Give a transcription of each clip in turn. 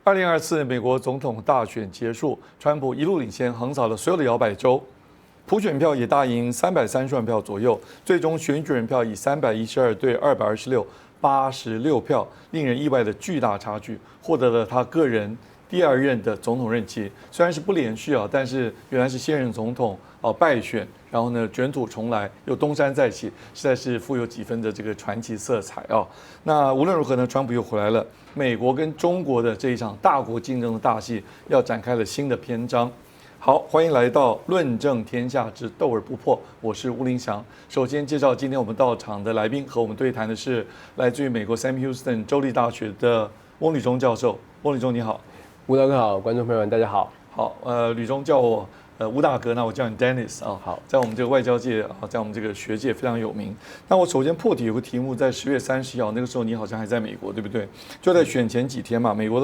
2024美国总统大选结束，川普一路领先，横扫了所有的摇摆州，普选票也大赢330万票左右，最终选举人票以312对226， 86票，令人意外的巨大差距，获得了他个人第二任的总统任期。虽然是不连续啊，但是原来是现任总统败选，然后呢卷土重来，又东山再起，实在是富有几分的这个传奇色彩啊。那无论如何呢，川普又回来了，美国跟中国的这一场大国竞争的大戏要展开了新的篇章。好，欢迎来到论证天下之斗而不破，我是吴林祥。首先介绍今天我们到场的来宾，和我们对谈的是来自于美国 Sam Houston 州立大学的翁履中教授。翁履中你好。吴大哥好，观众朋友们大家好。好，履中叫我吴大哥，那我叫你 Dennis 啊。好，在我们这个外交界啊，在我们这个学界非常有名。那我首先破题有个题目，在10月30号那个时候，你好像还在美国，对不对？就在选前几天嘛，美国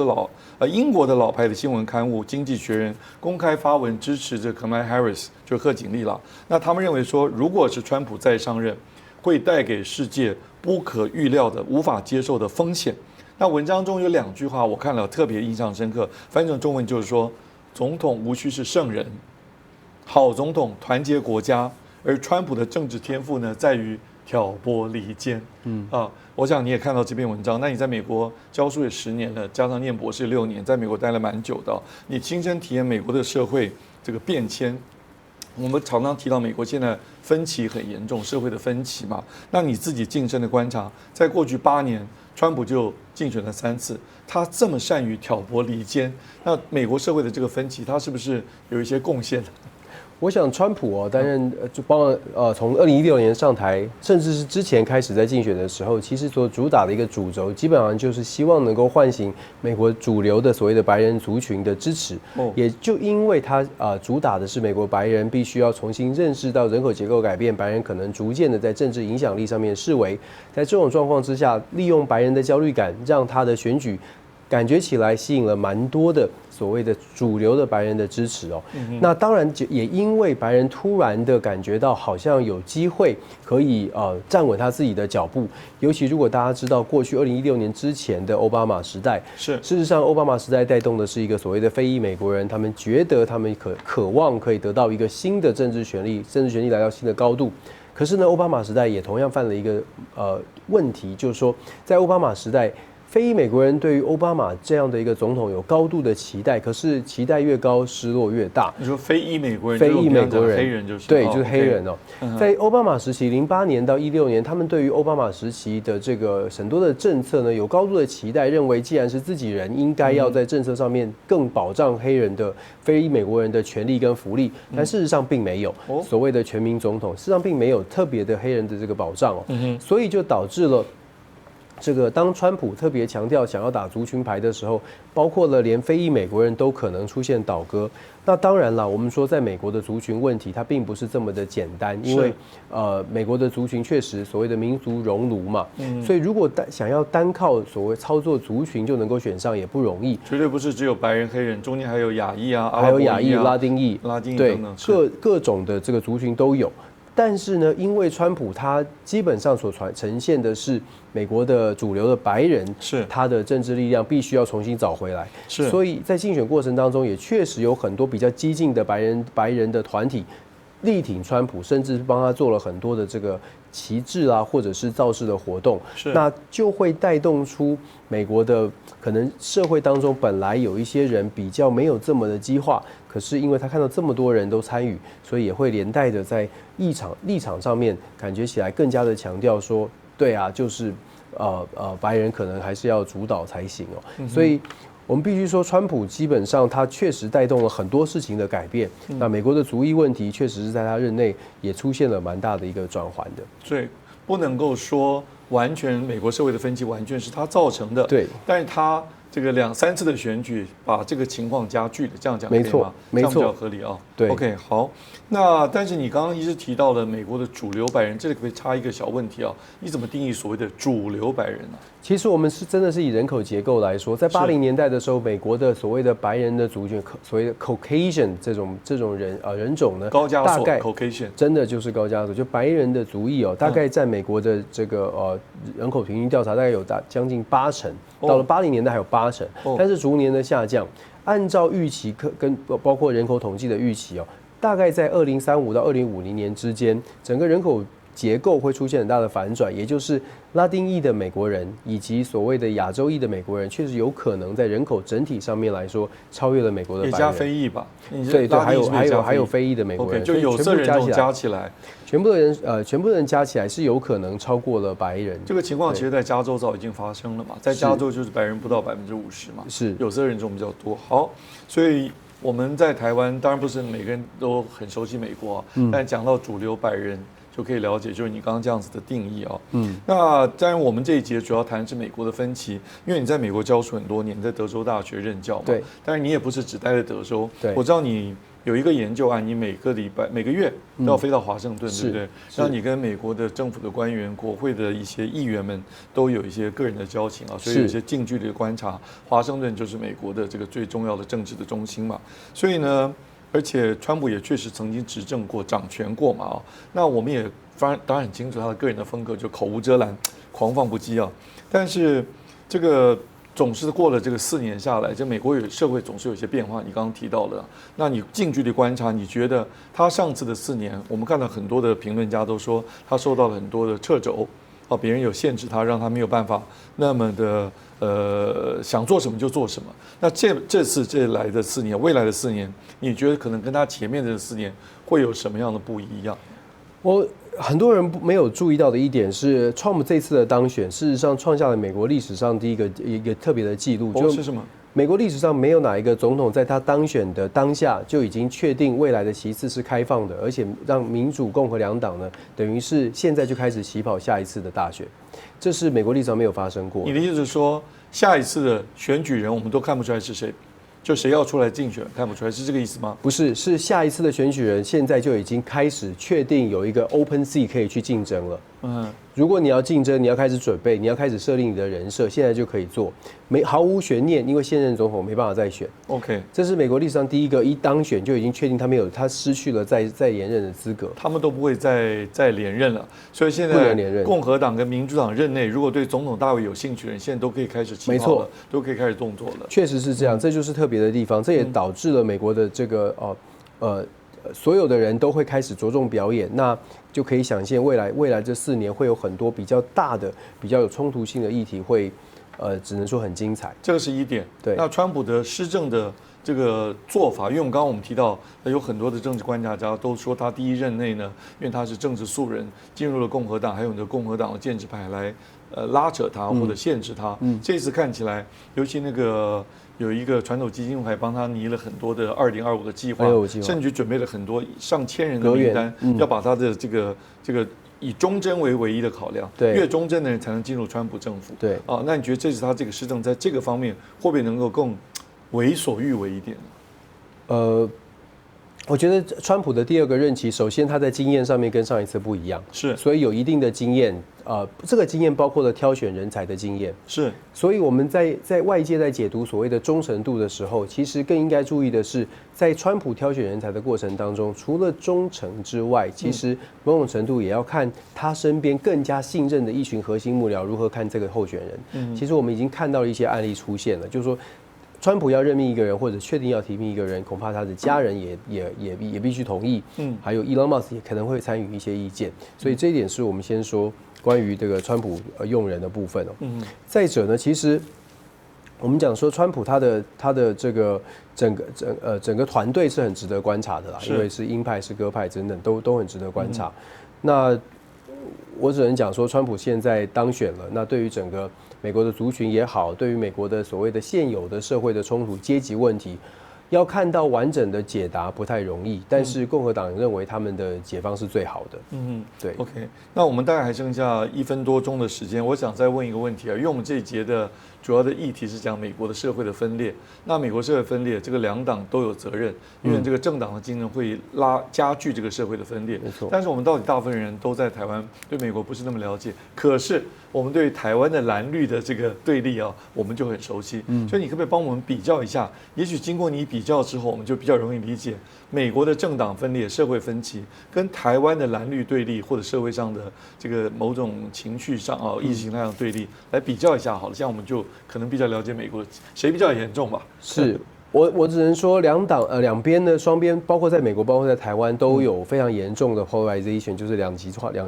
的英国的老牌的新闻刊物《经济学人》公开发文支持这 Kamala Harris， 就贺锦丽了。那他们认为说，如果是川普再上任，会带给世界不可预料的、无法接受的风险。那文章中有2句话，我看了特别印象深刻，翻译成中文就是说，总统无需是圣人，好总统团结国家，而川普的政治天赋呢，在于挑拨离间。我想你也看到这篇文章。那你在美国教书也10年了，加上念博士6年，在美国待了蛮久的，你亲身体验美国的社会这个变迁。我们常常提到美国现在分歧很严重，社会的分歧嘛。那你自己近身的观察，在过去8年，川普就竞选了3次，他这么善于挑拨离间，那美国社会的这个分歧，他是不是有一些贡献？我想川普担任就从2016年上台，甚至是之前开始在竞选的时候，其实所主打的一个主轴，基本上就是希望能够唤醒美国主流的所谓的白人族群的支持。也就因为他主打的是美国白人必须要重新认识到人口结构改变，白人可能逐渐的在政治影响力上面式微，在这种状况之下，利用白人的焦虑感，让他的选举感觉起来吸引了蛮多的所谓的主流的白人的支持哦。那当然也因为白人突然的感觉到好像有机会可以站稳他自己的脚步，尤其如果大家知道过去2016年之前的奥巴马时代，事实上奥巴马时代带动的是一个所谓的非裔美国人，他们觉得他们渴望可以得到一个新的政治权利来到新的高度。可是呢，奥巴马时代也同样犯了一个问题，就是说在奥巴马时代，非裔美国人对于奥巴马这样的一个总统有高度的期待，可是期待越高，失落越大。你说非裔美国人，非裔美国人，黑人就是对，就是黑人哦。在奥巴马时期，08年到16年，他们对于奥巴马时期的这个很多的政策呢，有高度的期待，认为既然是自己人，应该要在政策上面更保障黑人的非裔美国人的权利跟福利。但事实上并没有所谓的全民总统，事实上并没有特别的黑人的这个保障哦。所以就导致了这个当川普特别强调想要打族群牌的时候，包括了连非裔美国人都可能出现倒戈。那当然了，我们说在美国的族群问题，它并不是这么的简单，因为美国的族群确实所谓的民族熔炉嘛，所以如果想要单靠所谓操作族群就能够选上也不容易，绝对不是只有白人、黑人，中间还有亚裔啊，还有亚裔、拉丁裔等等，各种的这个族群都有。但是呢，因为川普他基本上所呈现的是美国的主流的白人，是他的政治力量必须要重新找回来，所以在竞选过程当中，也确实有很多比较激进的白人的团体力挺川普，甚至帮他做了很多的这个旗帜啊，或者是造势的活动，那就会带动出美国的可能社会当中本来有一些人比较没有这么的激化，可是因为他看到这么多人都参与，所以也会连带的在立场上面感觉起来更加的强调说，对啊，就是白人可能还是要主导才行哦。所以我们必须说，川普基本上他确实带动了很多事情的改变。那美国的族裔问题确实是在他任内也出现了蛮大的一个转换的。所以不能够说完全美国社会的分歧完全是他造成的，对，但是他这个2、3次的选举把这个情况加剧了，这样讲可以吗？没错，这样比较合理啊。对 ，OK， 好。那但是你刚刚一直提到了美国的主流白人，这里可不可以插一个小问题啊？你怎么定义所谓的主流白人呢？其实我们真的是以人口结构来说，在80年代的时候，美国的所谓的白人的族群，所谓的 Caucasian 这种人种呢，高加索大概 Caucasian 真的就是高加索，就白人的族裔大概在美国的这个人口平均调查大概有将近80%，到了80年代还有80%，但是逐年的下降。按照预期跟包括人口统计的预期大概在2035到2050年之间，整个人口结构会出现很大的反转，也就是拉丁裔的美国人以及所谓的亚洲裔的美国人，确实有可能在人口整体上面来说超越了美国的白人。也加非裔吧？对，还有非裔的美国人， okay, 就有色人种加起来，全部的人加起来是有可能超过了白人。这个情况其实在加州早已经发生了嘛，在加州就是白人不到50%嘛，是有色人种比较多。好，所以我们在台湾当然不是每个人都很熟悉美国但讲到主流白人。就可以了解，就是你刚刚这样子的定义那当然，我们这一节主要谈的是美国的分歧，因为你在美国教书很多年，在德州大学任教嘛。对。但是你也不是只待在德州。对。我知道你有一个研究案，你每个月都要飞到华盛顿，对不对？那你跟美国的政府的官员、国会的一些议员们都有一些个人的交情所以有一些近距离的观察。华盛顿就是美国的这个最重要的政治的中心嘛，所以呢。而且川普也确实曾经执政过、掌权过嘛那我们也当然很清楚他的个人的风格，就口无遮拦、狂放不羁但是这个总是过了这个4年下来，这美国社会总是有一些变化。你刚刚提到了，那你近距离观察，你觉得他上次的4年，我们看到很多的评论家都说他受到了很多的掣肘别人有限制他，让他没有办法那么的想做什么就做什么。那这次来的4年，未来的4年，你觉得可能跟他前面的4年会有什么样的不一样？很多人没有注意到的一点是，Trump 这次的当选，事实上创下了美国历史上第一个特别的记录。就是什么？美国历史上没有哪一个总统在他当选的当下就已经确定未来的席次是开放的，而且让民主共和两党呢，等于是现在就开始起跑下一次的大选，这是美国历史上没有发生过。你的意思是说，下一次的选举人我们都看不出来是谁？就谁要出来竞选看不出来，是这个意思吗？不是，是下一次的选举人现在就已经开始确定有一个 open seat 可以去竞争了。如果你要竞争，你要开始准备，你要开始设立你的人设，现在就可以做，毫无悬念，因为现任总统没办法再选。OK， 这是美国历史上第一个一当选就已经确定他失去了再连任的资格，他们都不会再连任了。所以现在共和党跟民主党任内，如果对总统大位有兴趣的人，现在都可以开始起跑了，都可以开始动作了。确实是这样，这就是特别的地方，这也导致了美国的这个所有的人都会开始着重表演，那就可以想象未来这4年会有很多比较大的、比较有冲突性的议题会，只能说很精彩。这个是一点。对。那川普的施政的这个做法，因为刚刚我们提到，有很多的政治观察家都说他第一任内呢，因为他是政治素人，进入了共和党，还有你的共和党的建制派来拉扯他或者限制他。这次看起来，尤其那个。有一个传统基金会还帮他拟了很多的2025的计划，甚至准备了很多上千人的名单，要把他的这个以忠贞为唯一的考量，越忠贞的人才能进入川普政府。对那你觉得这是他这个施政在这个方面会不会能够更为所欲为一点呢？我觉得川普的第2个任期，首先他在经验上面跟上一次不一样，是，所以有一定的经验。这个经验包括了挑选人才的经验，是。所以我们在外界在解读所谓的忠诚度的时候，其实更应该注意的是，在川普挑选人才的过程当中，除了忠诚之外，其实某种程度也要看他身边更加信任的一群核心幕僚如何看这个候选人。其实我们已经看到了一些案例出现了，就是说。川普要任命一个人，或者确定要提名一个人，恐怕他的家人也必须同意。还有伊隆马斯克也可能会参与一些意见，所以这一点是我们先说关于这个川普用人的部分再者呢，其实我们讲说川普他的这个整个团队是很值得观察的啦，因为是鹰派是鸽派等等都很值得观察。那我只能讲说，川普现在当选了，那对于整个美国的族群也好，对于美国的所谓的现有的社会的冲突、阶级问题，要看到完整的解答不太容易。但是共和党认为他们的解方是最好的。对。OK， 那我们大概还剩下1分多钟的时间，我想再问一个问题因为我们这一节的主要的议题是讲美国的社会的分裂。那美国社会分裂，这个两党都有责任，因为这个政党的竞争会加剧这个社会的分裂。没错。但是我们到底大部分人都在台湾，对美国不是那么了解，可是我们对台湾的蓝绿的这个对立啊，我们就很熟悉。所以你可不可以帮我们比较一下？也许经过你比较之后，我们就比较容易理解美国的政党分裂、社会分歧，跟台湾的蓝绿对立或者社会上的这个某种情绪上啊、意识形态上的对立来比较一下好了，这样我们就可能比较了解美国谁比较严重吧。是。我只能说两边呢，双边包括在美国，包括在台湾都有非常严重的 polarization， 就是两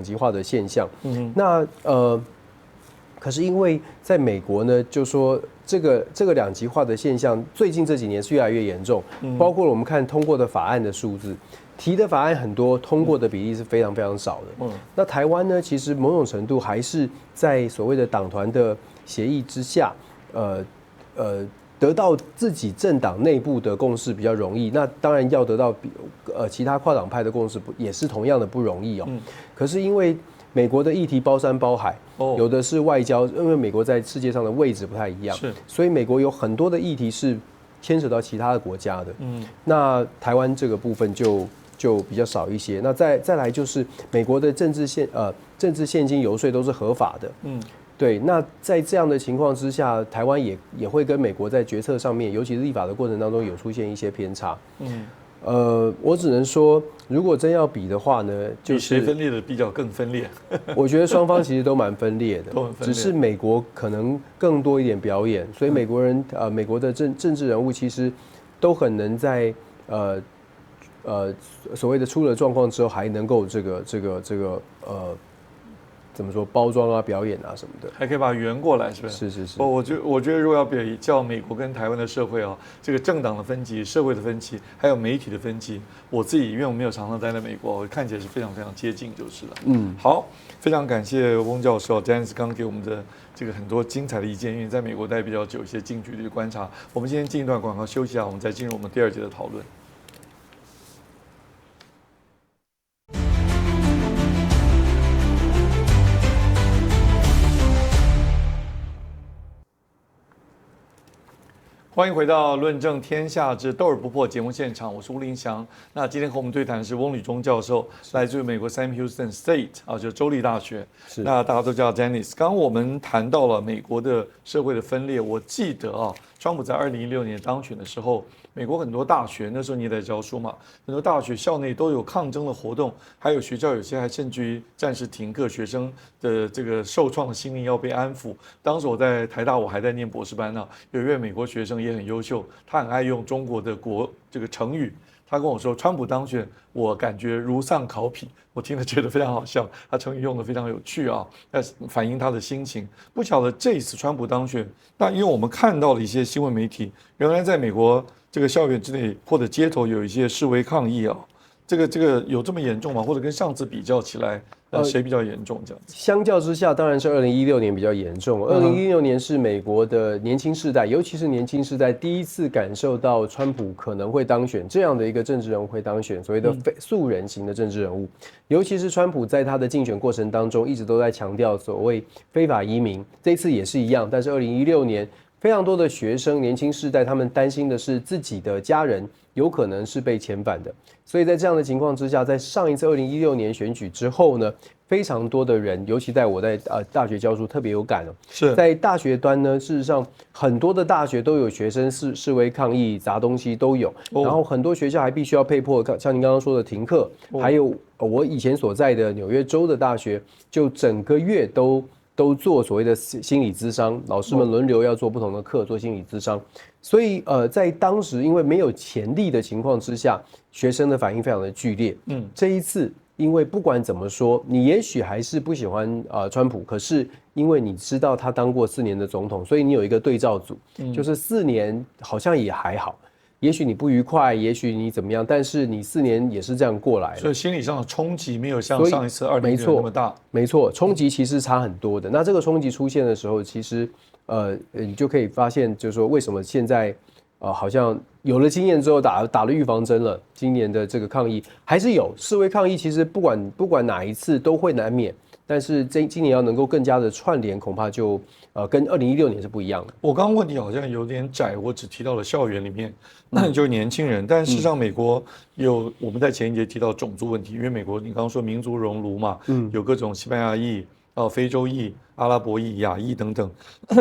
极化的现象。那可是因为在美国呢，就说这个两极化的现象，最近这几年是越来越严重，包括我们看通过的法案的数字，提的法案很多，通过的比例是非常非常少的。那台湾呢，其实某种程度还是在所谓的党团的协议之下，得到自己政党内部的共识比较容易，那当然要得到其他跨党派的共识也是同样的不容易哦。可是因为美国的议题包山包海，有的是外交，因为美国在世界上的位置不太一样，所以美国有很多的议题是牵扯到其他的国家的。那台湾这个部分就比较少一些。那再来就是美国的政治现金游说都是合法的。对，那在这样的情况之下，台湾也会跟美国在决策上面，尤其是立法的过程当中，有出现一些偏差。我只能说，如果真要比的话呢，就是比谁分裂的比较更分裂。我觉得双方其实都蛮分裂的，都很分裂，只是美国可能更多一点表演，所以美国的政治人物其实都很能在所谓的出了状况之后，还能够这个怎么说包装啊、表演啊什么的，还可以把它圆过来，是不是？是。我觉得如果要比较美国跟台湾的社会啊，这个政党的分歧、社会的分歧，还有媒体的分歧，我自己因为我没有常常待在美国，我看起来是非常非常接近就是了。好，非常感谢翁教授 Dennis 刚给我们的这个很多精彩的意见，因为在美国待比较久，一些近距离的观察。我们今天进一段广告休息一下，我们再进入我们第二节的讨论。欢迎回到《论证天下之斗而不破》节目现场，我是吴林祥。那今天和我们对谈的是翁履中教授，来自于美国 Sam Houston State 啊，就是州立大学。那大家都叫 Dennis。刚刚我们谈到了美国的社会的分裂，我记得啊，川普在2016年当选的时候，美国很多大学，那时候你也在教书嘛，很多大学校内都有抗争的活动，还有学校有些还甚至于暂时停课，学生的这个受创的心灵要被安抚。当时我在台大，我还在念博士班呢，有一位美国学生也很优秀，他很爱用中国的这个成语。他跟我说，川普当选，我感觉如丧考妣。我听了觉得非常好笑，他成语用的非常有趣啊，但是反映他的心情。不晓得这一次川普当选，那因为我们看到了一些新闻媒体，原来在美国这个校园之内或者街头有一些示威抗议啊，这个有这么严重吗？或者跟上次比较起来？谁比较严重？这样子，相较之下，当然是2016年比较严重。2016年是美国的年轻世代，尤其是年轻世代第一次感受到川普可能会当选这样的一个政治人物会当选，所谓的素人型的政治人物。尤其是川普在他的竞选过程当中，一直都在强调所谓非法移民，这一次也是一样。但是2016年，非常多的学生、年轻世代，他们担心的是自己的家人有可能是被遣返的。所以在这样的情况之下，在上一次2016年选举之后呢，非常多的人，尤其在我在大学教书特别有感是在大学端呢，事实上很多的大学都有学生示威抗议、砸东西都有，然后很多学校还必须要被迫，像您刚刚说的停课，还有我以前所在的纽约州的大学，就整个月都做所谓的心理咨商，老师们轮流要做不同的课，做心理咨商。所以在当时因为没有潜力的情况之下，学生的反应非常的剧烈。这一次因为不管怎么说，你也许还是不喜欢川普，可是因为你知道他当过4年的总统，所以你有一个对照组，就是4年好像也还好。也许你不愉快，也许你怎么样，但是你4年也是这样过来的，所以心理上的冲击没有像上一次2016那么大。没错，冲击其实差很多的。那这个冲击出现的时候，其实你就可以发现，就是说为什么现在好像有了经验之后打了预防针了。今年的这个抗议还是有示威抗议，其实不管哪一次都会难免但是今年要能够更加的串联，恐怕就跟2016年是不一样的。我刚刚问题好像有点窄，我只提到了校园里面，那就是年轻人。但事实上，美国我们在前一节提到种族问题，因为美国你刚刚说民族熔炉嘛，有各种西班牙裔、非洲裔、阿拉伯裔、亚裔等等。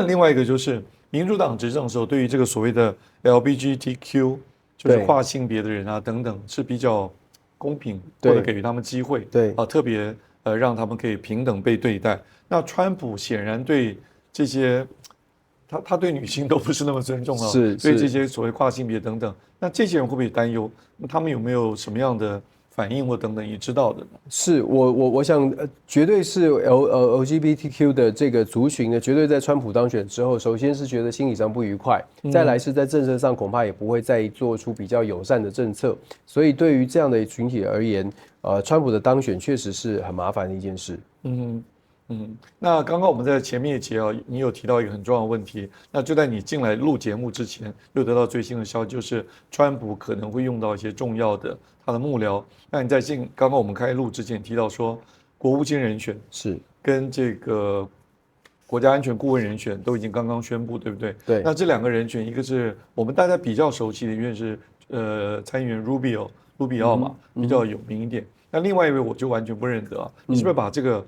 另外一个就是民主党执政的时候，对于这个所谓的 LGBTQ， 就是跨性别的人啊等等，是比较公平，或者给予他们机会，对特别让他们可以平等被对待。那川普显然对这些，他对女性都不是那么尊重啊，所以这些所谓跨性别等等，那这些人会不会担忧？那他们有没有什么样的反应或等等你知道的呢？是我想绝对是 LGBTQ 的这个族群呢，绝对在川普当选之后，首先是觉得心理上不愉快，再来是在政策上恐怕也不会再做出比较友善的政策，所以对于这样的群体而言，川普的当选确实是很麻烦的一件事。那刚刚我们在前面一节你有提到一个很重要的问题，那就在你进来录节目之前，又得到最新的消息，就是川普可能会用到一些重要的他的幕僚。那你在刚刚我们开录之前提到说，国务卿人选是跟这个国家安全顾问人选都已经刚刚宣布，对不对？对。那这两个人选，一个是我们大家比较熟悉的，因为是参议员卢比奥嘛，比较有名一点。那另外一位我就完全不认得啊，你是不是把这个？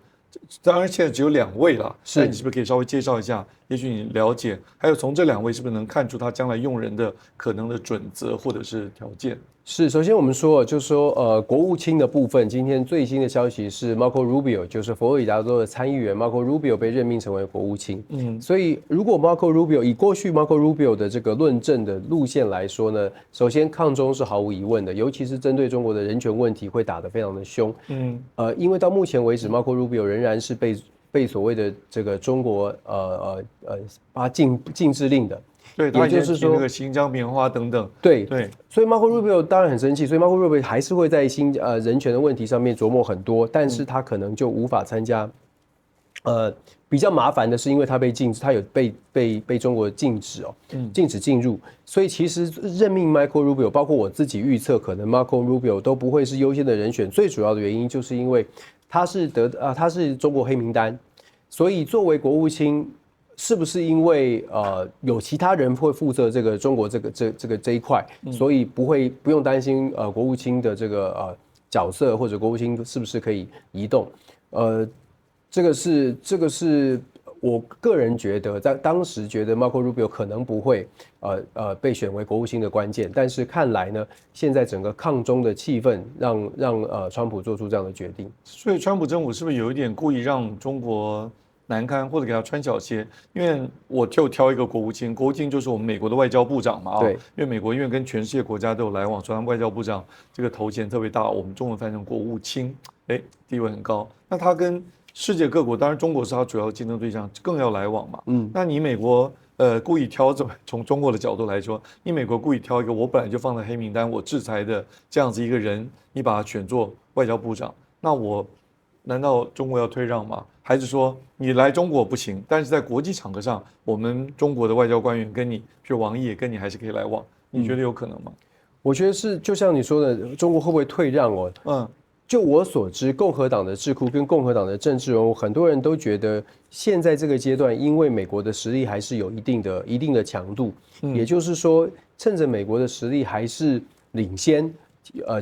当然，现在只有2位了。是，你是不是可以稍微介绍一下？也许你了解，还有从这2位是不是能看出他将来用人的可能的准则或者是条件？是，首先我们说，就是说，国务卿的部分，今天最新的消息是 Marco Rubio， 就是佛罗里达州的参议员 Marco Rubio 被任命成为国务卿。所以如果 Marco Rubio 以过去 Marco Rubio 的这个论证的路线来说呢，首先抗中是毫无疑问的，尤其是针对中国的人权问题会打得非常的凶。因为到目前为止 ，Marco Rubio 仍然是被所谓的这个中国发禁制令的。对，也就是说那个新疆棉花等等，对，所以 Marco Rubio 当然很生气，所以 Marco Rubio 还是会在人权的问题上面琢磨很多，但是他可能就无法参加。比较麻烦的是，因为他被禁止，他有被中国禁止禁止进入，所以其实任命 Marco Rubio， 包括我自己预测，可能 Marco Rubio 都不会是优先的人选。最主要的原因就是因为他是中国黑名单，所以作为国务卿。是不是因为有其他人会负责这个中国这一块，所以不用担心国务卿的这个角色或者国务卿是不是可以移动？这个是我个人觉得，在当时觉得 Marco Rubio 可能不会被选为国务卿的关键，但是看来呢，现在整个抗中的气氛让川普做出这样的决定。所以川普政府是不是有一点故意让中国难堪，或者给他穿小鞋？因为我就挑一个国务卿，国务卿就是我们美国的外交部长嘛，对，因为美国因为跟全世界国家都有来往，所以他们外交部长这个头衔特别大，我们中文翻成国务卿，地位很高。那他跟世界各国，当然中国是他主要竞争对象，更要来往嘛。那你美国故意挑从中国的角度来说，你美国故意挑一个我本来就放在黑名单，我制裁的这样子一个人，你把他选做外交部长，那难道中国要退让吗？还是说你来中国不行，但是在国际场合上，我们中国的外交官员跟你，譬如王毅，跟你还是可以来往？你觉得有可能吗？我觉得是，就像你说的，中国会不会退让就我所知，共和党的智库跟共和党的政治人物，很多人都觉得，现在这个阶段，因为美国的实力还是有一定的强度，也就是说，趁着美国的实力还是领先，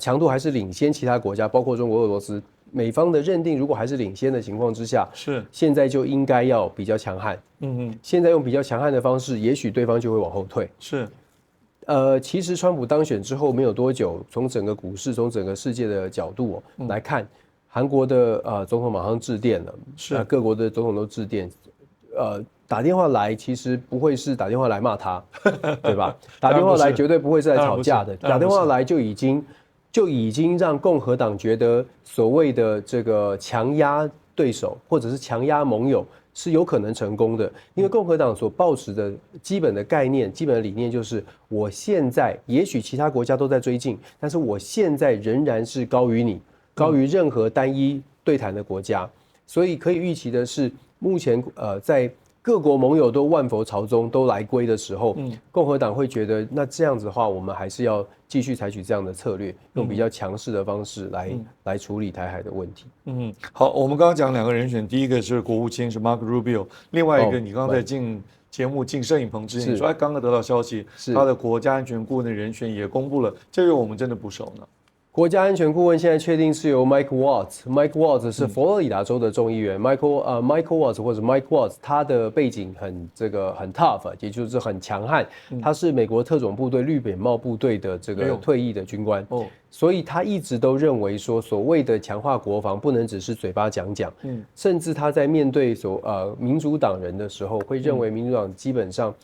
强度还是领先其他国家，包括中国、俄罗斯。美方的认定，如果还是领先的情况之下，现在就应该要比较强悍。现在用比较强悍的方式，也许对方就会往后退。其实川普当选之后没有多久，从整个股市、从整个世界的角度来看，韩国的总统马上致电了，各国的总统都致电，打电话来其实不会是打电话来骂他，对吧？打电话来绝对不会是来吵架的，打电话来就已经让共和党觉得所谓的这个强压对手或者是强压盟友是有可能成功的，因为共和党所抱持的基本的概念、基本的理念就是，我现在也许其他国家都在追进，但是我现在仍然是高于你，高于任何单一对谈的国家，所以可以预期的是，目前在各国盟友都万佛朝宗都来归的时候，共和党会觉得那这样子的话，我们还是要继续采取这样的策略，用比较强势的方式来处理台海的问题。好，我们刚刚讲两个人选，第一个是国务卿是 Marco Rubio， 另外一个你刚刚在进节目进摄影棚之前，你说刚刚得到消息，他的国家安全顾问的人选也公布了，这个我们真的不熟呢。国家安全顾问现在确定是由 Mike Waltz，Mike Waltz 是佛罗里达州的众议员，Michael Waltz 或者 Mike Waltz， 他的背景很tough， 也就是很强悍，他是美国特种部队绿扁帽部队的这个退役的军官，所以他一直都认为说，所谓的强化国防不能只是嘴巴讲讲，甚至他在面对民主党人的时候，会认为民主党基本上。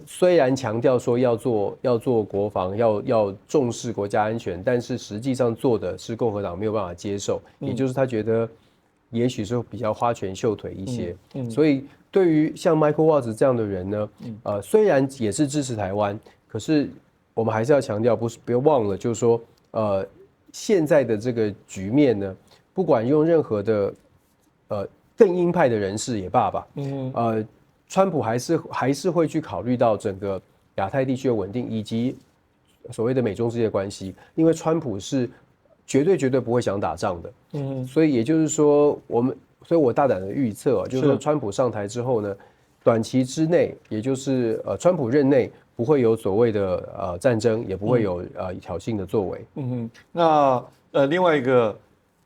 虽然强调说要做国防，要重视国家安全，但是实际上做的是共和党没有办法接受，也就是他觉得也许是比较花拳绣腿一些。所以对于像 Michael Waltz 这样的人呢，虽然也是支持台湾，可是我们还是要强调，不要忘了，就是说，现在的这个局面呢，不管用任何的更鹰派的人士也罢吧，川普还是会去考虑到整个亚太地区的稳定，以及所谓的美中之间的关系，因为川普是绝对不会想打仗的，所以也就是说，所以我大胆的预测，就是说川普上台之后呢，短期之内，也就是川普任内不会有所谓的战争，也不会有挑衅的作为。那另外一个。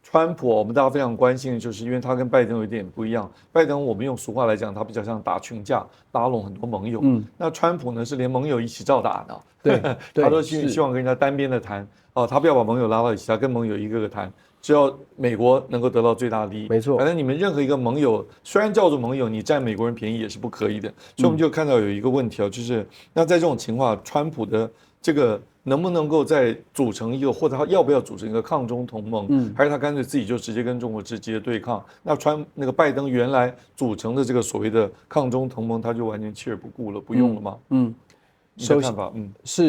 川普，我们大家非常关心的就是，因为他跟拜登有点不一样。拜登，我们用俗话来讲，他比较像打群架，拉拢很多盟友。那川普呢，是连盟友一起照打的。对，他都希望跟人家单边的谈。他不要把盟友拉到一起，他跟盟友一个个谈，只要美国能够得到最大利益。没错。反正你们任何一个盟友，虽然叫做盟友，你占美国人便宜也是不可以的。所以我们就看到有一个问题就是那在这种情况，川普的这个。能不能够再组成一个，或者他要不要组成一个抗中同盟？还是他干脆自己就直接跟中国直接对抗？那个拜登原来组成的这个所谓的抗中同盟，他就完全弃而不顾了，不用了吗？你的看法？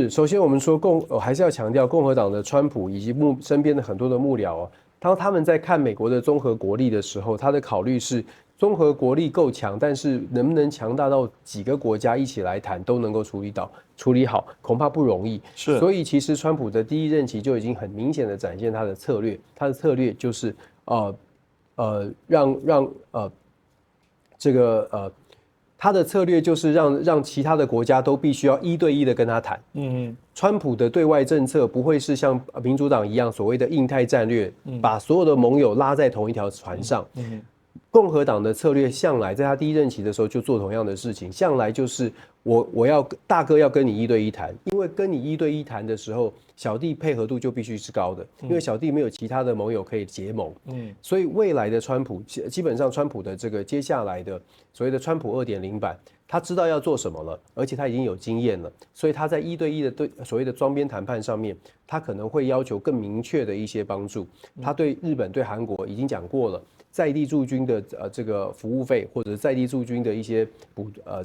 首先我们说还是要强调共和党的川普以及身边的很多的幕僚当他们在看美国的综合国力的时候，他的考虑是综合国力够强，但是能不能强大到几个国家一起来谈都能够处理好，恐怕不容易。所以其实川普的第一任期就已经很明显的展现他的策略，他的策略就是他的策略就是让其他的国家都必须要1对1的跟他谈。川普的对外政策不会是像民主党一样所谓的印太战略，把所有的盟友拉在同一条船上。共和党的策略向来在他第一任期的时候就做同样的事情，向来就是我要大哥要跟你1对1谈，因为跟你1对1谈的时候，小弟配合度就必须是高的，因为小弟没有其他的盟友可以结盟。所以未来的川普基本上川普的这个接下来的所谓的川普2.0版，他知道要做什么了，而且他已经有经验了，所以他在1对1的所谓的双边谈判上面，他可能会要求更明确的一些帮助。他对日本、对韩国已经讲过了。在地驻军的这个服务费，或者在地驻军的一些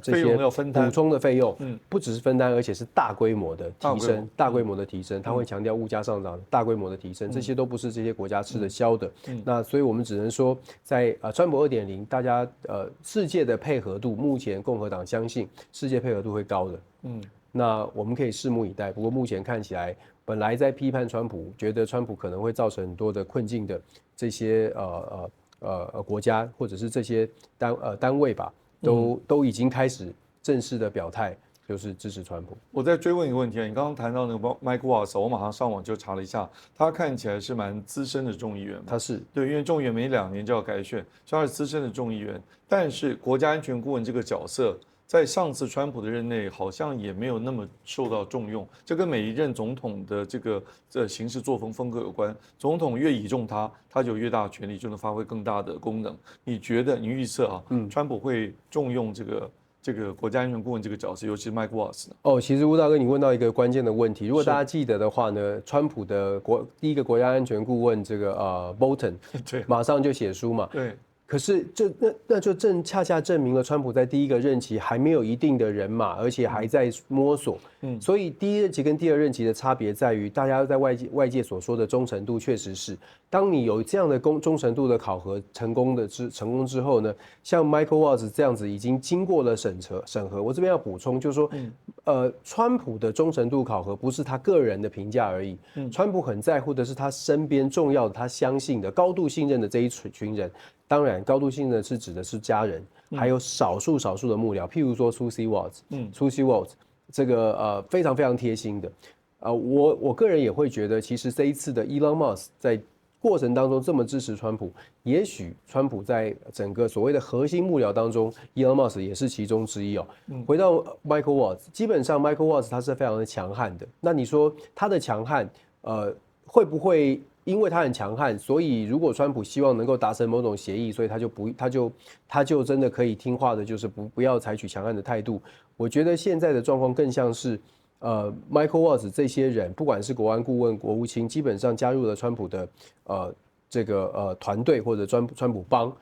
这些补充的费用，不只是分担，而且是大规模的提升，大规模的提升，他会强调物价上涨，大规模的提升，这些都不是这些国家吃得消的。那所以我们只能说，在川普2.0，大家世界的配合度，目前共和党相信世界配合度会高的。那我们可以拭目以待。不过目前看起来，本来在批判川普，觉得川普可能会造成很多的困境的这些国家或者是这些单位吧，都已经开始正式的表态，就是支持川普。我再追问一个问题你刚刚谈到那个 Mike Waltz， 我马上上网就查了一下，他看起来是蛮资深的众议员。他是对，因为众议员每2年就要改选，所以他是资深的众议员。但是国家安全顾问这个角色，在上次川普的任内，好像也没有那么受到重用。这跟每一任总统的这个行事作风风格有关。总统越倚重他，他就有越大的权力，就能发挥更大的功能。你觉得，你预测川普会重用这个国家安全顾问这个角色，尤其是 Mike Waltz 呢？其实吴大哥，你问到一个关键的问题。如果大家记得的话呢，川普的第一个国家安全顾问这个Bolton，对，马上就写书嘛。对。可是那就恰恰证明了川普在第一个任期还没有一定的人马，而且还在摸索。所以第一任期跟第二任期的差别在于，大家在外界所说的忠诚度，确实是当你有这样的忠诚度的考核成功之后呢，像 Michael Watts 这样子已经经过了审核。我这边要补充，就是说，川普的忠诚度考核不是他个人的评价而已，川普很在乎的是他身边重要的、他相信的、高度信任的这一群人。当然，高度信任是指的是家人，还有少数的幕僚，譬如说 Susie Watts，这个非常非常贴心的。我个人也会觉得，其实这一次的 Elon Musk 在过程当中这么支持川普，也许川普在整个所谓的核心幕僚当中 ，Elon Musk 也是其中之一哦。回到 Michael Watts， 基本上 Michael Watts 他是非常的强悍的。那你说他的强悍，会不会？因为他很强悍，所以如果川普希望能够达成某种协议，所以他就真的可以听话的，就是不要采取强悍的态度。我觉得现在的状况更像是Michael Watts 这些人，不管是国安顾问、国务卿，基本上加入了川普的这个团队或者川普帮，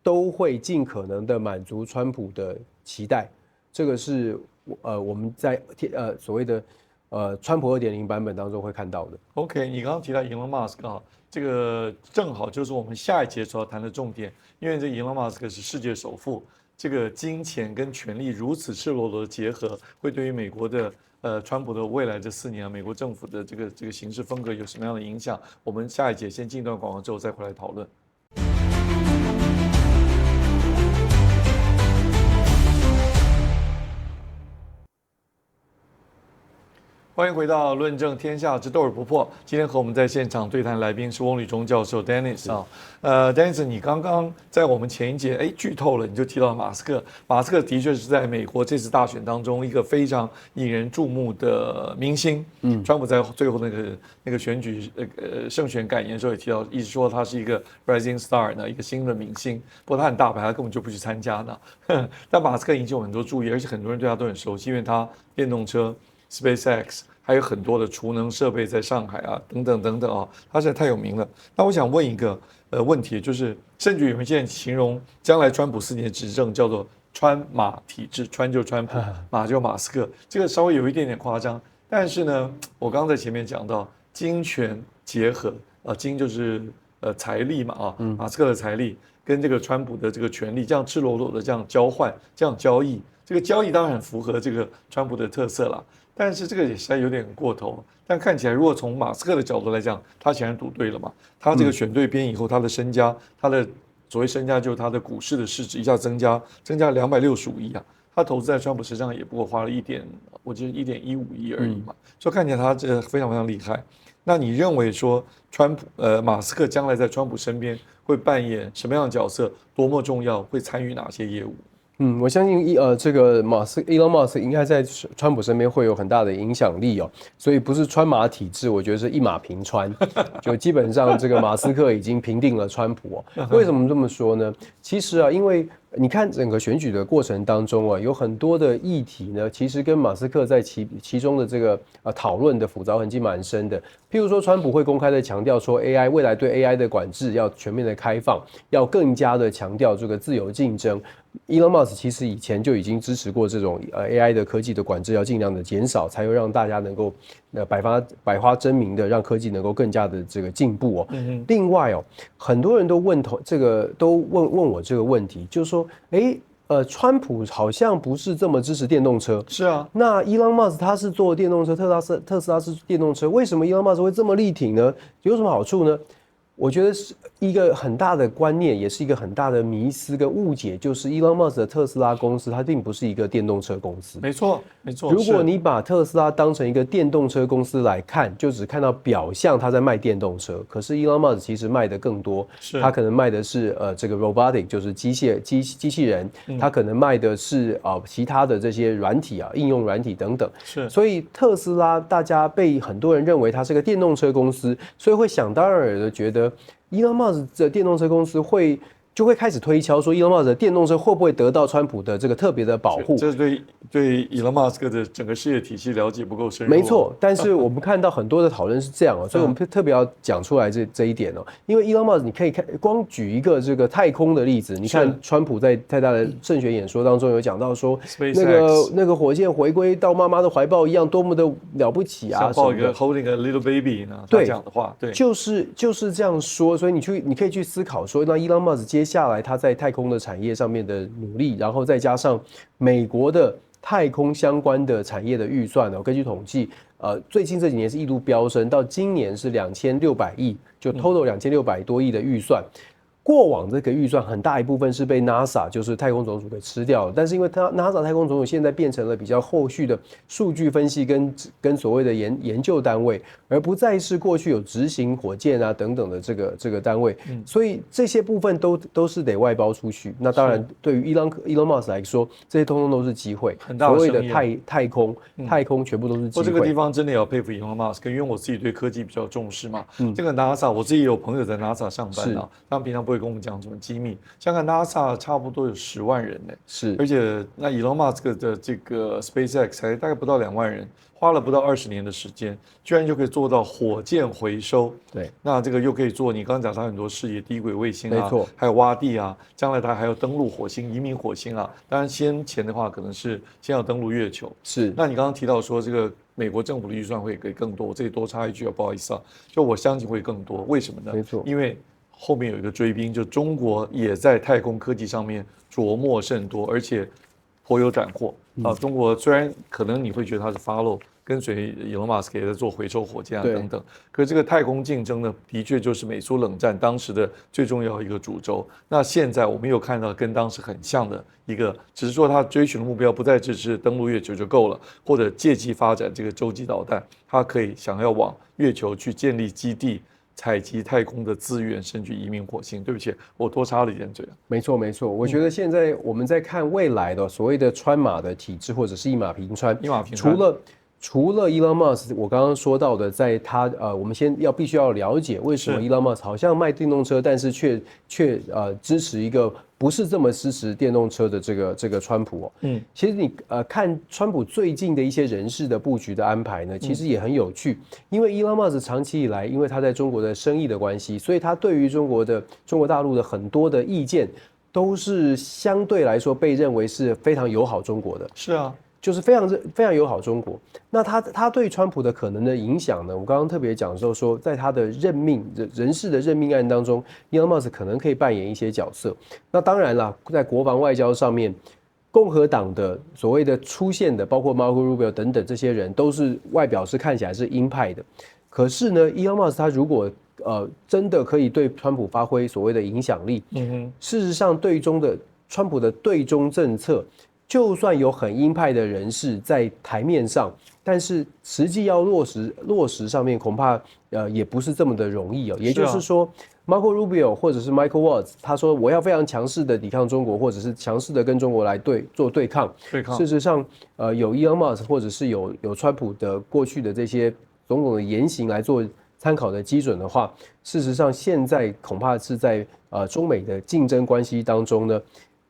都会尽可能的满足川普的期待。这个是我们在所谓的川普 2.0 版本当中会看到的。OK， 你刚刚提到 Elon Musk 啊，这个正好就是我们下一节所要谈的重点，因为这 Elon Musk 是世界首富，这个金钱跟权力如此赤裸裸的结合，会对于美国的川普的未来这4年美国政府的这个行事风格有什么样的影响？我们下一节先进一段广告之后再回来讨论。欢迎回到《论证天下之斗而不破》。今天和我们在现场对谈来宾是翁履中教授 Dennis 啊。Dennis， 你刚刚在我们前一节剧透了，你就提到马斯克。马斯克的确是在美国这次大选当中一个非常引人注目的明星。川普在最后那个选举胜选感言的时候也提到，一直说他是一个 rising star 呢，一个新的明星。不过他很大牌，他根本就不去参加呢。但马斯克引起我很多注意，而且很多人对他都很熟悉，因为他电动车 SpaceX。还有很多的储能设备在上海啊，等等等等啊，他实在太有名了。那我想问一个问题，就是甚至有人现在形容将来川普4年执政叫做川马体制，川就川普，马就马斯克，这个稍微有一点点夸张。但是呢，我刚刚在前面讲到金权结合金就是财力嘛啊，马斯克的财力跟这个川普的这个权力，这样赤裸裸的这样交换，这样交易，这个交易当然很符合这个川普的特色啦。但是这个也实在有点过头，但看起来如果从马斯克的角度来讲，他显然赌对了嘛。他这个选对边以后，他的身家，他的所谓身家就是他的股市的市值一下增加265亿啊。他投资在川普身上也不过花了我记得1.15亿而已嘛，所以看起来他这个非常非常厉害。那你认为说马斯克将来在川普身边会扮演什么样的角色？多么重要？会参与哪些业务？我相信这个Elon Musk 应该在川普身边会有很大的影响力哦，所以不是川马体制，我觉得是一马平川，就基本上这个马斯克已经平定了川普哦。为什么这么说呢？其实因为你看整个选举的过程当中有很多的议题呢，其实跟马斯克在其中的这个讨论的复杂痕迹蛮深的。譬如说，川普会公开的强调说未来对 AI 的管制要全面的开放，要更加的强调这个自由竞争。Elon Musk 其实以前就已经支持过这种AI 的科技的管制要尽量的减少，才会让大家能够百花争鸣的让科技能够更加的这个进步哦。另外很多人都问我这个问题，就是说，川普好像不是这么支持电动车。是啊，那 Elon Musk 他是做电动车，特斯拉是电动车，为什么 Elon Musk 会这么力挺呢？有什么好处呢？我觉得是一个很大的观念，也是一个很大的迷思跟误解，就是 Elon Musk 的特斯拉公司，它并不是一个电动车公司。没错，没错。如果你把特斯拉当成一个电动车公司来看，就只看到表象，它在卖电动车。可是 Elon Musk 其实卖的更多，它可能卖的是这个 robotic， 就是机器人，它可能卖的是其他的这些软体应用软体等等。是。所以特斯拉大家被很多人认为它是个电动车公司，所以会想当然尔的觉得。Elon Musk 的电动车公司就会开始推敲说，Elon Musk 的电动车会不会得到川普的这个特别的保护？这是对 Elon Musk 的整个事业体系了解不够深入。没错，但是我们看到很多的讨论是这样哦，所以我们特别要讲出来这一点哦。因为 Elon Musk 你可以看，光举一个这个太空的例子，你看川普在太大的胜选演说当中有讲到说，那个火箭回归到妈妈的怀抱一样，多么的了不起啊！像抱一个 holding a little baby 呢？他讲的话，对，就是这样说。所以你可以去思考说，那 Elon Musk 接下来他在太空的产业上面的努力，然后再加上美国的太空相关的产业的预算根据统计，最近这几年是一路飙升，到今年是2600亿，就 total 2600多亿的预算。过往这个预算很大一部分是被 NASA 就是太空总署给吃掉了，但是因为NASA 太空总署现在变成了比较后续的数据分析跟所谓的研究单位，而不再是过去有执行火箭啊等等的这个单位，所以这些部分都是得外包出去。那当然对于 Elon Musk 来说，这些通通都是机会，很大的所谓的太空全部都是机会。这个地方真的要佩服 Elon Musk，因为我自己对科技比较重视嘛。这个 NASA 我自己有朋友在 NASA 上班啊，他们平常不会跟我们讲什么机密。像看 NASA 差不多有10万人呢，是，而且那 Elon Musk 的这个 SpaceX 才大概不到2万人，花了不到20年的时间，居然就可以做到火箭回收。对，那这个又可以做你刚刚讲他很多事业，低轨卫星啊，没错，还有挖地啊，将来他还要登陆火星、移民火星啊。当然先前的话可能是先要登陆月球。是，那你刚刚提到说这个美国政府的预算会给更多，我这里多插一句啊，不好意思啊，就我相信会更多，为什么呢？没错，因为后面有一个追兵，就中国也在太空科技上面琢磨甚多，而且颇有斩获啊。中国虽然可能你会觉得它是 follow 跟随 Elon Musk 也在做回收火箭啊等等，可是这个太空竞争呢，的确就是美苏冷战当时的最重要一个主轴。那现在我们又看到跟当时很像的一个，只是说他追寻的目标不再只是登陆月球就够了，或者借机发展这个洲际导弹，他可以想要往月球去建立基地。采集太空的资源，甚至移民火星。对不起，我多插了一点嘴。没错，没错。我觉得现在我们在看未来的所谓的川马的体制，或者是一马平川。除了 Elon Musk， 我刚刚说到的，在他我们必须要了解为什么 Elon Musk 好像卖电动车，但是却支持一个不是这么支持电动车的这个川普其实你看川普最近的一些人事的布局的安排呢，其实也很有趣，因为 Elon Musk 长期以来，因为他在中国的生意的关系，所以他对于中国大陆的很多的意见，都是相对来说被认为是非常友好中国的。是啊。就是非常友好中国。那他对川普的可能的影响呢？我刚刚特别讲的时候说，在他的人事的任命案当中 ，Elon Musk 可能可以扮演一些角色。那当然啦，在国防外交上面，共和党的所谓的出现的，包括 Marco Rubio 等等这些人，都是外表是看起来是鹰派的。可是呢 ，Elon Musk 他如果真的可以对川普发挥所谓的影响力，事实上川普的对中政策。就算有很鹰派的人士在台面上，但是实际要落实上面，恐怕也不是这么的容易也就是说 ，Marco Rubio 或者是 Michael Waltz， 他说我要非常强势的抵抗中国，或者是强势的跟中国来做对抗。事实上，有 Elon Musk 或者是有川普的过去的这些种种的言行来做参考的基准的话，事实上现在恐怕是在中美的竞争关系当中呢。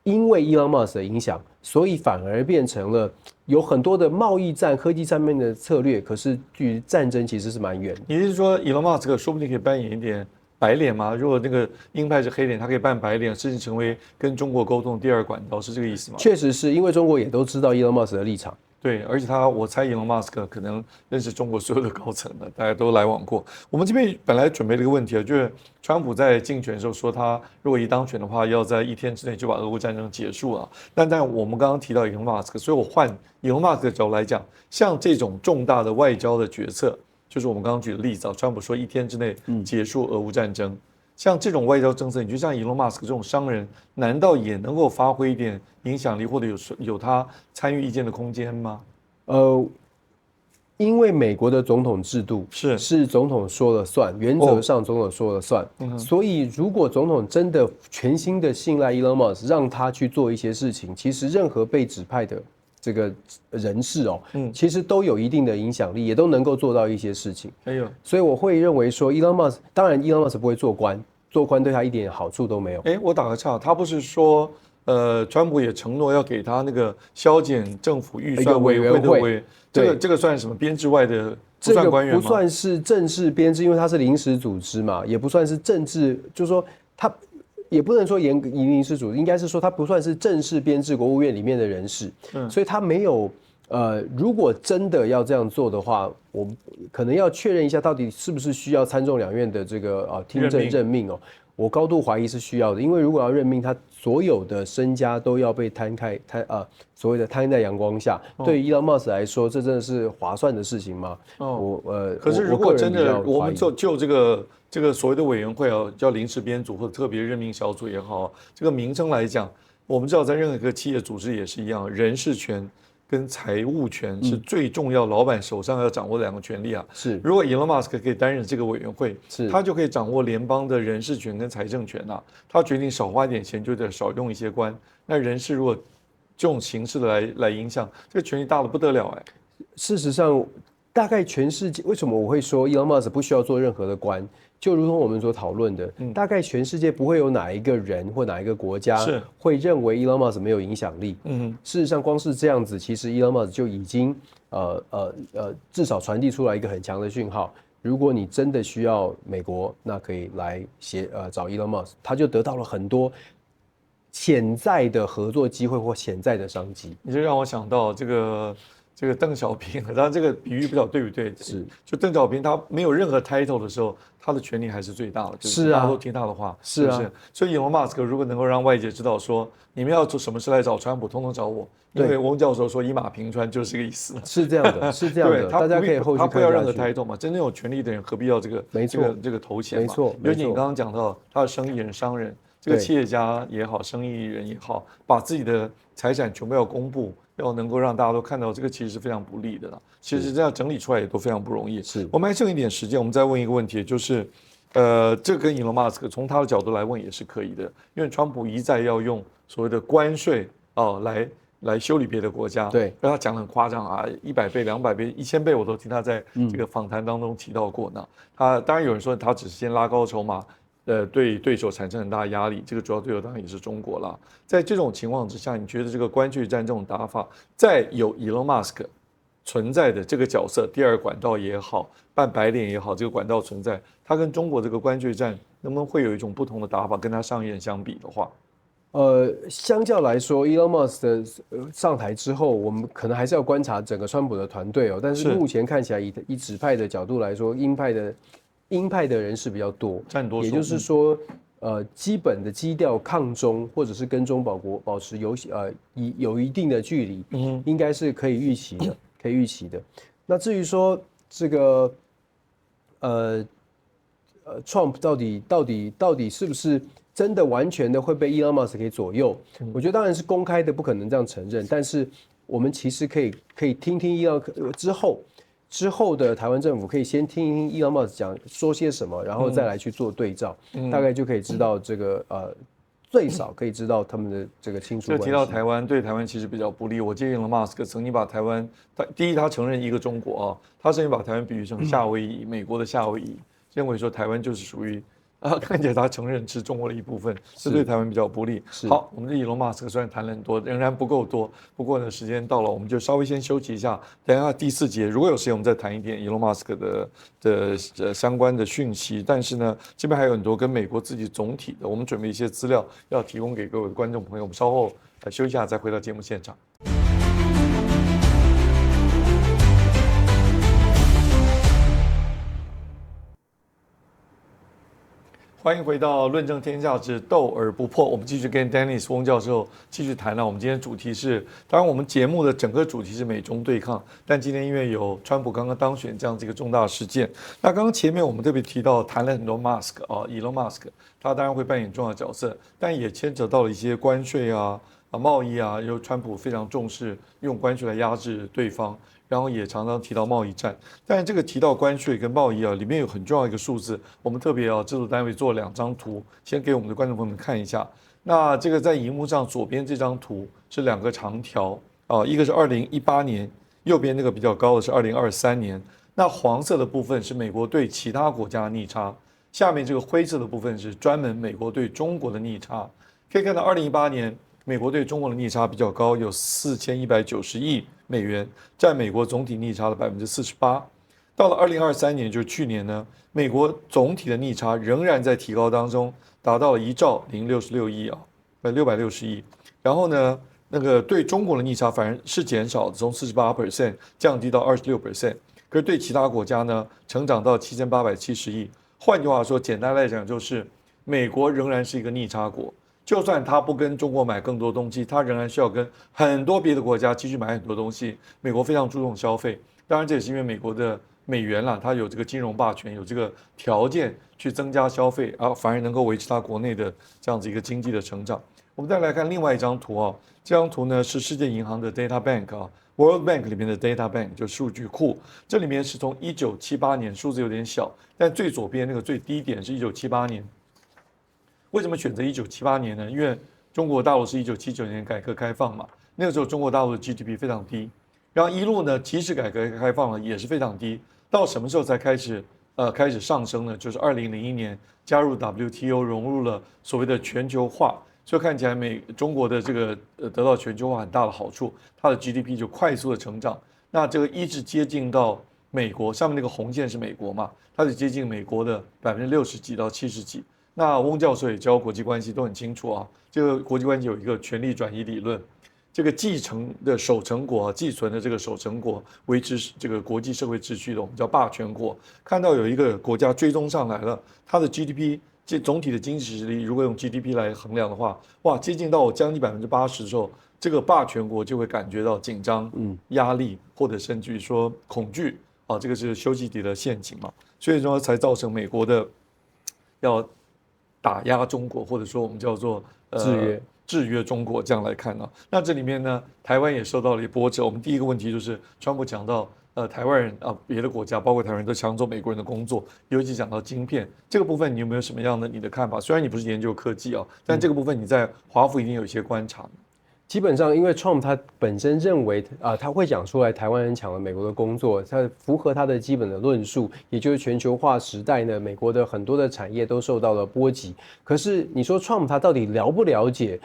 因为 Elon Musk 的影响，所以反而变成了有很多的贸易战、科技上面的策略，可是距离战争其实是蛮远的。你是说 Elon Musk 说不定可以扮演一点白脸吗？如果那个鹰派是黑脸，他可以扮白脸，甚至成为跟中国沟通的第二管道，是这个意思吗？确实是因为中国也都知道 Elon Musk 的立场。对，而且我猜 Elon Musk 可能认识中国所有的高层的，大家都来往过。我们这边本来准备了一个问题就是川普在竞选的时候说，他如果一当选的话，要在1天之内就把俄乌战争结束了。但我们刚刚提到 Elon Musk， 所以我换 Elon Musk 的角度来讲，像这种重大的外交的决策，就是我们刚刚举的例子川普说1天之内结束俄乌战争。像这种外交政策，你觉得像 Elon Musk 这种商人，难道也能够发挥一点影响力，或者有他参与意见的空间吗？因为美国的总统制度是总统说了算，原则上总统说了算，所以如果总统真的全心的信赖 Elon Musk， 让他去做一些事情，其实任何被指派的这个人士其实都有一定的影响力，也都能够做到一些事情。所以我会认为说 Elon Musk， 当然 Elon Musk 不会做官，做宽对他一点好处都没有。我打个岔，他不是说川普也承诺要给他那个削减政府预算委员会的这个算什么编制外的？不算官员吗？不算是正式编制，因为它是临时组织嘛，也不算是政治，就是说它也不能说临时组织，应该是说它不算是正式编制国务院里面的人士，所以他没有如果真的要这样做的话，我们可能要确认一下到底是不是需要参众两院的这个听证任命哦。我高度怀疑是需要的，因为如果要任命他，所有的身家都要被所谓的摊在阳光下。对于伊朗马斯来说，这真的是划算的事情吗？可是如果真的，我们就这个所谓的委员会叫临时编组或者特别任命小组也好，这个名称来讲，我们知道在任何一个企业组织也是一样，人事权跟财务权是最重要，老板手上要掌握的两个权利啊。是，如果 Elon Musk 可以担任这个委员会，他就可以掌握联邦的人事权跟财政权啊。他决定少花一点钱，就得少用一些官。那人事如果这种形式的来影响，这个权力大得不得了事实上，大概全世界为什么我会说 Elon Musk 不需要做任何的官？就如同我们所讨论的，大概全世界不会有哪一个人或哪一个国家会认为 Elon Musk 没有影响力。事实上，光是这样子，其实 Elon Musk 就已经至少传递出来一个很强的讯号。如果你真的需要美国，那可以来找 Elon Musk， 他就得到了很多潜在的合作机会或潜在的商机。你就让我想到这个邓小平，当然这个比喻不知道对不对？是，就邓小平他没有任何 title 的时候，他的权力还是最大的，就是大家都听他的话，是啊。是不是？所以 Elon Musk 如果能够让外界知道说，你们要做什么事来找川普，通通找我，因为翁教授说一马平川就是这个意思。是这样的，是这样的，大家可以后续看下去。他不要任何 title 嘛，真正有权力的人何必要这个头衔嘛？没错，尤其你刚刚讲到他的生意人、商人，这个企业家也好，生意人也好，把自己的财产全部要公布。要能够让大家都看到，这个其实是非常不利的啦。其实这样整理出来也都非常不容易。是，我们还剩一点时间，我们再问一个问题，就是，这跟Elon Musk从他的角度来问也是可以的，因为川普一再要用所谓的关税来修理别的国家。对，让他讲得很夸张啊，100倍、200倍、1000倍，我都听他在这个访谈当中提到过呢。他当然有人说他只是先拉高筹码。对对手产生很大的压力，这个主要对手当然也是中国啦。在这种情况之下，你觉得这个关税战这种打法，在有 Elon Musk 存在的这个角色，第二管道也好，扮白脸也好，这个管道存在，它跟中国这个关税战能不能会有一种不同的打法？跟他上任相比的话，相较来说 ，Elon Musk 的上台之后，我们可能还是要观察整个川普的团队哦。但是目前看起来，以指派的角度来说，鹰派的人士比较多，占多数，也就是说，基本的基调抗中或者是跟中保持有一定的距离，应该是可以预期的，那至于说这个Trump 到底是不是真的完全的会被 Elon Musk 给左右？我觉得当然是公开的，不可能这样承认，但是我们其实可以听听 Elon 之后的台湾政府可以先听一听 Elon Musk 说些什么，然后再来去做对照，大概就可以知道这个最少可以知道他们的这个亲疏关系。提到台湾，对台湾其实比较不利。我记得 Elon Musk 曾经把台湾，第一他承认一个中国他曾经把台湾比喻成夏威夷，美国的夏威夷，认为说台湾就是属于。看起来他承认是中国的一部分，这对台湾比较不利。好，我们的Elon Musk虽然谈了很多，仍然不够多。不过呢，时间到了，我们就稍微先休息一下。等一下第4节，如果有时间，我们再谈一点Elon Musk的相关的讯息。但是呢，这边还有很多跟美国自己总体的，我们准备一些资料要提供给各位的观众朋友。我们稍后休息一下，再回到节目现场。欢迎回到《论证天下之斗而不破》，我们继续跟 Dennis 翁教授继续谈了。我们今天主题是，当然我们节目的整个主题是美中对抗，但今天因为有川普刚刚当选这样子一个重大事件，那刚刚前面我们特别提到谈了很多 Elon Musk， 他当然会扮演重要的角色，但也牵扯到了一些关税贸易因为川普非常重视用关税来压制对方。然后也常常提到贸易战，但这个提到关税跟贸易里面有很重要一个数字，我们特别制作单位做了2张图，先给我们的观众朋友们看一下。那这个在荧幕上左边这张图是2个长条一个是2018年，右边那个比较高的是2023年。那黄色的部分是美国对其他国家的逆差，下面这个灰色的部分是专门美国对中国的逆差。可以看到2018年美国对中国的逆差比较高，有4190亿美元，占美国总体逆差的48%。到了2023年，就是去年呢，美国总体的逆差仍然在提高当中，达到了1兆066亿660亿。然后呢，那个对中国的逆差反而是减少的，从48% 降低到26%。可是对其他国家呢，成长到7870亿。换句话说，简单来讲就是美国仍然是一个逆差国，就算他不跟中国买更多东西，他仍然需要跟很多别的国家继续买很多东西。美国非常注重消费，当然这也是因为美国的美元啦，它有这个金融霸权，有这个条件去增加消费，反而能够维持它国内的这样子一个经济的成长。我们再来看另外一张图啊，这张图呢是世界银行的 Data Bank 啊 ，World Bank 里面的 Data Bank 就是数据库，这里面是从1978年，数字有点小，但最左边那个最低点是1978年。为什么选择1978年呢？因为中国大陆是1979年改革开放嘛，那个时候中国大陆的 GDP 非常低，然后一路呢，即使改革开放了也是非常低，到什么时候才开始上升呢？就是2001年加入 WTO， 融入了所谓的全球化。所以看起来中国的这个得到全球化很大的好处，它的 GDP 就快速的成长。那这个一直接近到美国，上面那个红线是美国嘛，它是接近美国的60%几到70%几。那翁教授也教国际关系都很清楚啊，这个国际关系有一个权力转移理论，这个继承的守成国寄存的这个守成国维持这个国际社会秩序的，我们叫霸权国。看到有一个国家追踪上来了，它的 GDP。总体的经济实力，如果用 GDP 来衡量的话，哇，接近到我将近80%的时候，这个霸权国就会感觉到紧张、压力，或者甚至于说恐惧啊，这个是修昔底德陷阱嘛，所以说才造成美国的要打压中国，或者说我们叫做制约中国这样来看啊。那这里面呢，台湾也受到了波折。我们第一个问题就是川普讲到。台湾人啊，别的国家包括台湾人都抢走美国人的工作，尤其讲到晶片这个部分，你有没有什么样的你的看法？虽然你不是研究科技啊，但这个部分你在华府一定有一些观察。基本上，因为 Trump 他本身认为他会讲出来台湾人抢了美国的工作，他符合他的基本的论述，也就是全球化时代呢，美国的很多的产业都受到了波及。可是你说 Trump 他到底了不了解？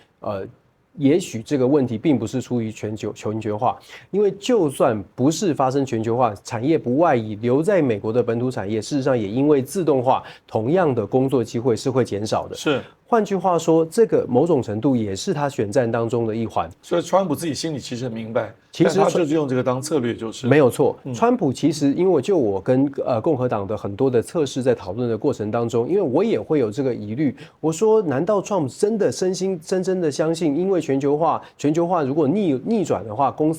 也许这个问题并不是出于全球化，因为就算不是发生全球化，产业不外移，留在美国的本土产业，事实上也因为自动化，同样的工作机会是会减少的。是。换句话说，这个某种程度也是他选战当中的一环。所以川普自己心里其实很明白，其实他就是用这个当策略，就是没有错。川普其实，因为我跟共和党的很多的测试在讨论的过程当中，因为我也会有这个疑虑。我说，难道川普真的真的相信，因为全球化如果逆转的话，工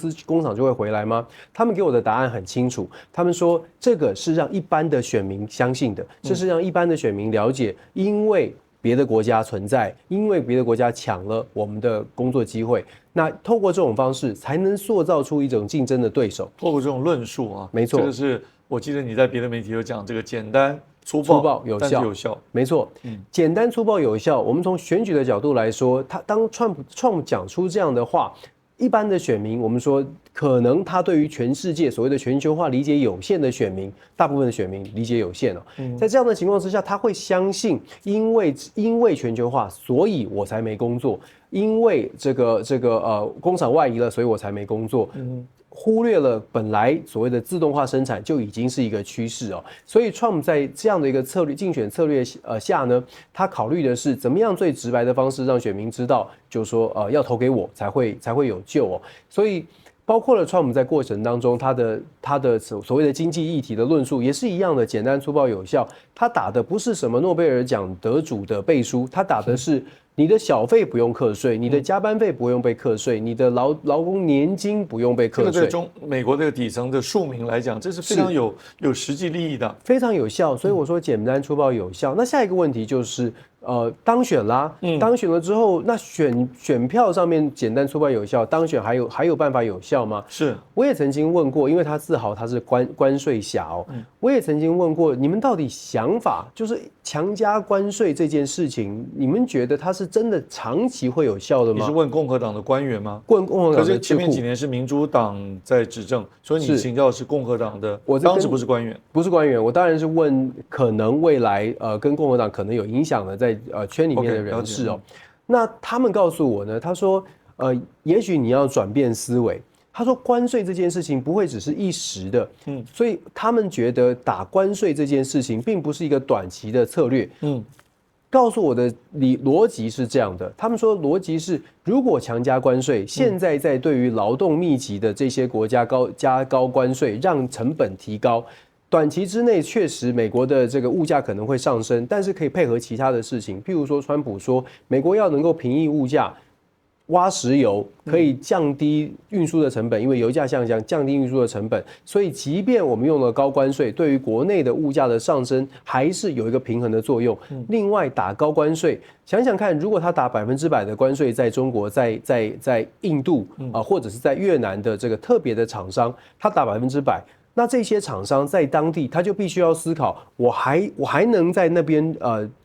厂就会回来吗？他们给我的答案很清楚，他们说这个是让一般的选民相信的，这是让一般的选民了解，因为别的国家存在，因为别的国家抢了我们的工作机会，那透过这种方式才能塑造出一种竞争的对手。透过这种论述啊，没错，这个是我记得你在别的媒体有讲，这个简单粗暴有效，没错，简单粗暴有效。我们从选举的角度来说，当 Trump 讲出这样的话，一般的选民，我们说可能他对于全世界所谓的全球化理解有限的选民，大部分的选民理解有限在这样的情况之下，他会相信，因为全球化，所以我才没工作；因为这个工厂外移了，所以我才没工作。忽略了本来所谓的自动化生产就已经是一个趋势所以 Trump 在这样的一个竞选策略下呢，他考虑的是怎么样最直白的方式让选民知道，就是说要投给我才会有救所以包括了 Trump 在过程当中他的所谓的经济议题的论述也是一样的，简单粗暴有效。他打的不是什么诺贝尔奖得主的背书，他打的是你的小费不用课税，你的加班费不用被课税，你的劳工年金不用被课税。这个对美国这个底层的庶民来讲，这是非常有实际利益的，非常有效。所以我说简单粗暴有效。那下一个问题就是，当选啦，当选了之后，那选票上面简单粗暴有效，当选还有办法有效吗？是，我也曾经问过，因为他自豪他是关税侠哦，我也曾经问过，你们到底想法就是强加关税这件事情，你们觉得它是真的长期会有效的吗？你是问共和党的官员吗？问共和党的智库。可是前面几年是民主党在执政，所以你请教的是共和党的，当时不是官员，不是官员，我当然是问可能未来跟共和党可能有影响的在圈里面的人士哦。那他们告诉我呢，他说也许你要转变思维。他说关税这件事情不会只是一时的，所以他们觉得打关税这件事情并不是一个短期的策略，告诉我的逻辑是这样的，他们说逻辑是，如果强加关税，现在在对于劳动密集的这些国家加高关税，让成本提高，短期之内确实美国的这个物价可能会上升，但是可以配合其他的事情，譬如说川普说美国要能够平抑物价。挖石油可以降低运输的成本，因为油价下降，降低运输的成本。所以，即便我们用了高关税，对于国内的物价的上升，还是有一个平衡的作用。另外，打高关税，想想看，如果他打100%的关税，在中国、在印度或者是在越南的这个特别的厂商，他打100%。那这些厂商在当地，他就必须要思考，我还能在那边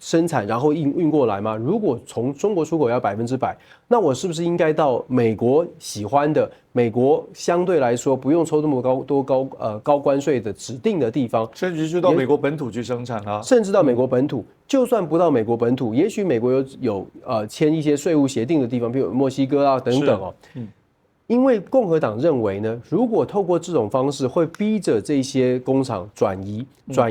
生产，然后运过来吗？如果从中国出口要100%，那我是不是应该到美国喜欢的、美国相对来说不用抽这么高关税的指定的地方，甚至就到美国本土去生产啊？甚至到美国本土，就算不到美国本土，也许美国有签一些税务协定的地方，比如墨西哥啊等等哦。因为共和党认为呢，如果透过这种方式，会逼着这些工厂转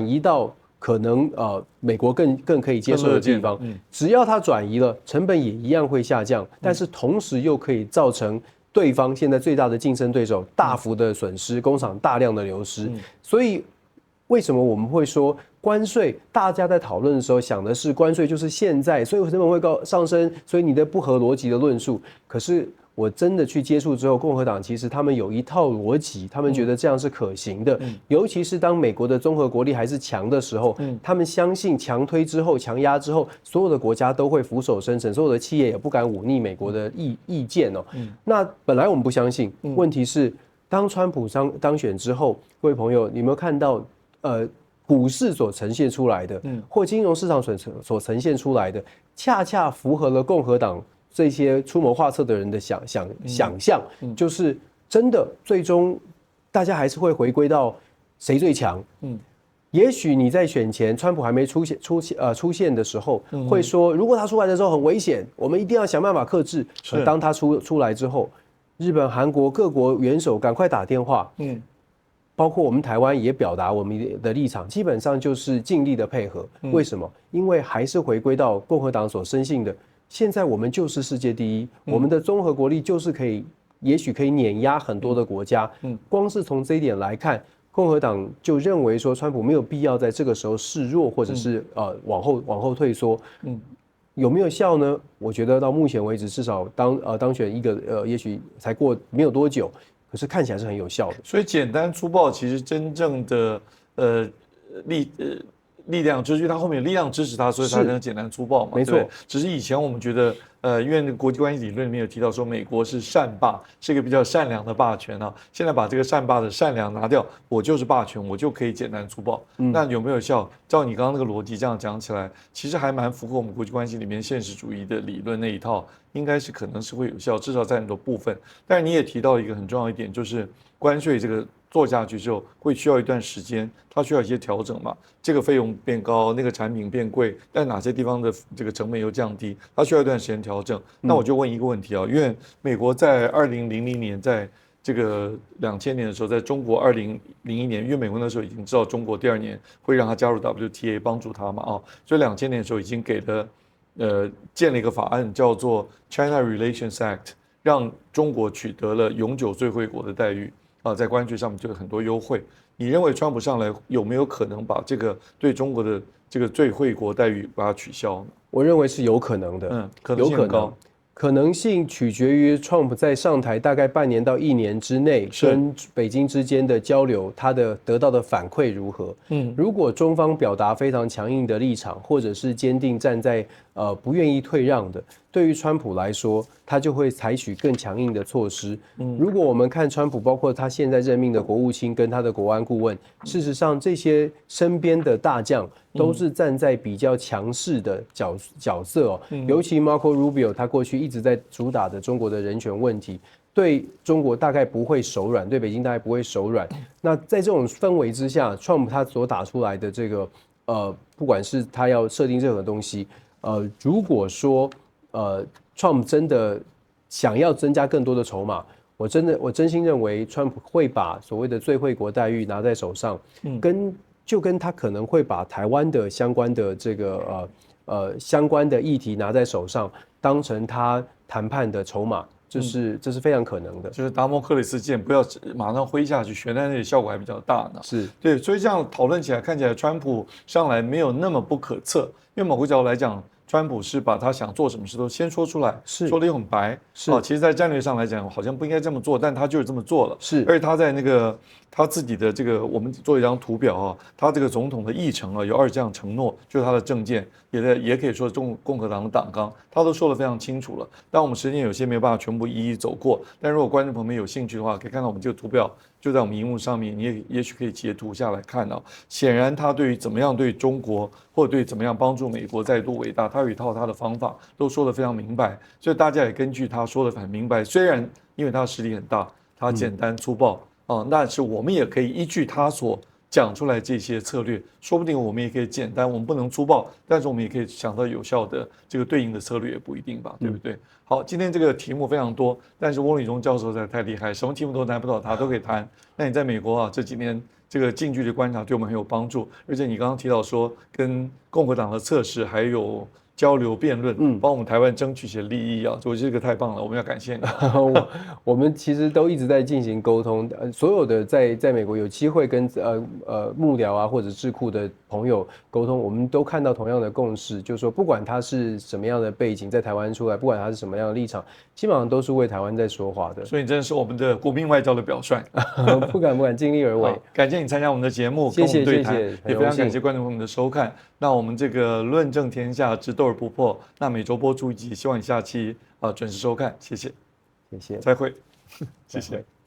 移到可能美国更可以接受的地方。只要它转移了，成本也一样会下降，但是同时又可以造成对方现在最大的竞争对手大幅的损失，工厂大量的流失。所以为什么我们会说关税？大家在讨论的时候想的是关税就是现在，所以成本会上升，所以你的不合逻辑的论述。可是我真的去接触之后，共和党其实他们有一套逻辑，他们觉得这样是可行的。尤其是当美国的综合国力还是强的时候，他们相信强推之后、强压之后，所有的国家都会俯首称臣，所有的企业也不敢忤逆美国的意见哦。那本来我们不相信，问题是当川普当选之后，各位朋友，你有没有看到股市所呈现出来的，或金融市场所呈现出来的，恰恰符合了共和党这些出谋划策的人的想象，就是真的最终大家还是会回归到谁最强。也许你在选前，川普还没出现的时候，会说如果他出来的时候很危险，我们一定要想办法克制。当他出来之后，日本、韩国各国元首赶快打电话，包括我们台湾也表达我们的立场，基本上就是尽力的配合。为什么？因为还是回归到共和党所深信的。现在我们就是世界第一，我们的综合国力就是也许可以碾压很多的国家。光是从这一点来看，共和党就认为说，川普没有必要在这个时候示弱，或者是往后退缩。有没有效呢？我觉得到目前为止，至少当选一个也许才过没有多久，可是看起来是很有效的。所以简单粗暴，其实真正的力量就是因为他后面有力量支持他，所以他能简单粗暴嘛。没错，只是以前我们觉得，因为那个国际关系理论里面有提到说，美国是善霸，是一个比较善良的霸权啊。现在把这个善霸的善良拿掉，我就是霸权，我就可以简单粗暴。那有没有效？照你刚刚那个逻辑这样讲起来，其实还蛮符合我们国际关系里面现实主义的理论那一套，应该是可能是会有效，至少在很多部分。但是你也提到一个很重要一点，就是关税这个做下去之后，会需要一段时间，它需要一些调整嘛。这个费用变高，那个产品变贵，但哪些地方的这个成本又降低，它需要一段时间调整。那我就问一个问题啊，因为美国在2000年，在这个2000年的时候，在中国2001年，因为美国那时候已经知道中国第2年会让他加入 WTA， 帮助他嘛啊，所以2000年的时候已经给了建了一个法案，叫做 China Relations Act， 让中国取得了永久最惠国的待遇。在关税上面就有很多优惠。你认为川普上来有没有可能把这个对中国的这个最惠国待遇把它取消呢？我认为是有可能的，可能性很高。可能性取决于 Trump 在上台大概半年到1年之内跟北京之间的交流，他的得到的反馈如何。如果中方表达非常强硬的立场，或者是坚定站在不愿意退让的，对于川普来说，他就会采取更强硬的措施。如果我们看川普，包括他现在任命的国务卿跟他的国安顾问，事实上这些身边的大将都是站在比较强势的角色哦。尤其 Marco Rubio， 他过去一直在主打的中国的人权问题，对中国大概不会手软，对北京大概不会手软。那在这种氛围之下 ，Trump 他所打出来的这个不管是他要设定任何东西，如果说Trump 真的想要增加更多的筹码，我真心认为 Trump 会把所谓的最惠国待遇拿在手上，就跟他可能会把台湾的相关的这个相关的议题拿在手上，当成他谈判的筹码，这是非常可能的。就是达摩克里斯剑不要马上挥下去，悬在那里效果还比较大呢。是对，所以这样讨论起来，看起来川普上来没有那么不可测，因为某个角度来讲，川普是把他想做什么事都先说出来，说得又很白。其实，在战略上来讲，好像不应该这么做，但他就是这么做了。而且他在那个他自己的这个，我们做一张图表啊，他这个总统的议程啊，有2项承诺，就是他的政见，也可以说共和党的党纲，他都说得非常清楚了。但我们时间有些没有办法全部一一走过，但如果观众朋友们有兴趣的话，可以看到我们这个图表就在我们荧幕上面，你也许可以截图下来看到。显然，他对于怎么样对中国或者对怎么样帮助美国再度伟大，他有一套他的方法，都说得非常明白。所以大家也根据他说得很明白，虽然因为他实力很大，他简单粗暴但是我们也可以依据他所讲出来这些策略，说不定我们也可以简单，我们不能粗暴，但是我们也可以想到有效的这个对应的策略，也不一定吧，对不对？好，今天这个题目非常多，但是翁礼忠教授实在太厉害，什么题目都难不倒他，都可以谈。那你在美国这几年这个近距离观察对我们很有帮助，而且你刚刚提到说跟共和党的测试还有交流辩论，帮我们台湾争取一些利益我觉得这个太棒了，我们要感谢你。我们其实都一直在进行沟通，所有的在美国有机会跟幕僚或者智库的朋友沟通，我们都看到同样的共识，就是说不管他是什么样的背景在台湾出来，不管他是什么样的立场，基本上都是为台湾在说话的。所以你真的是我们的国民外交的表率。不敢，尽力而为。感谢你参加我们的节目，谢谢跟我们对谈，谢谢，也非常感谢观众朋友们的收看。那我们这个论证天下之斗而不破，那每周播出一集，希望你下期准时收看，谢谢，谢谢，再会，谢谢。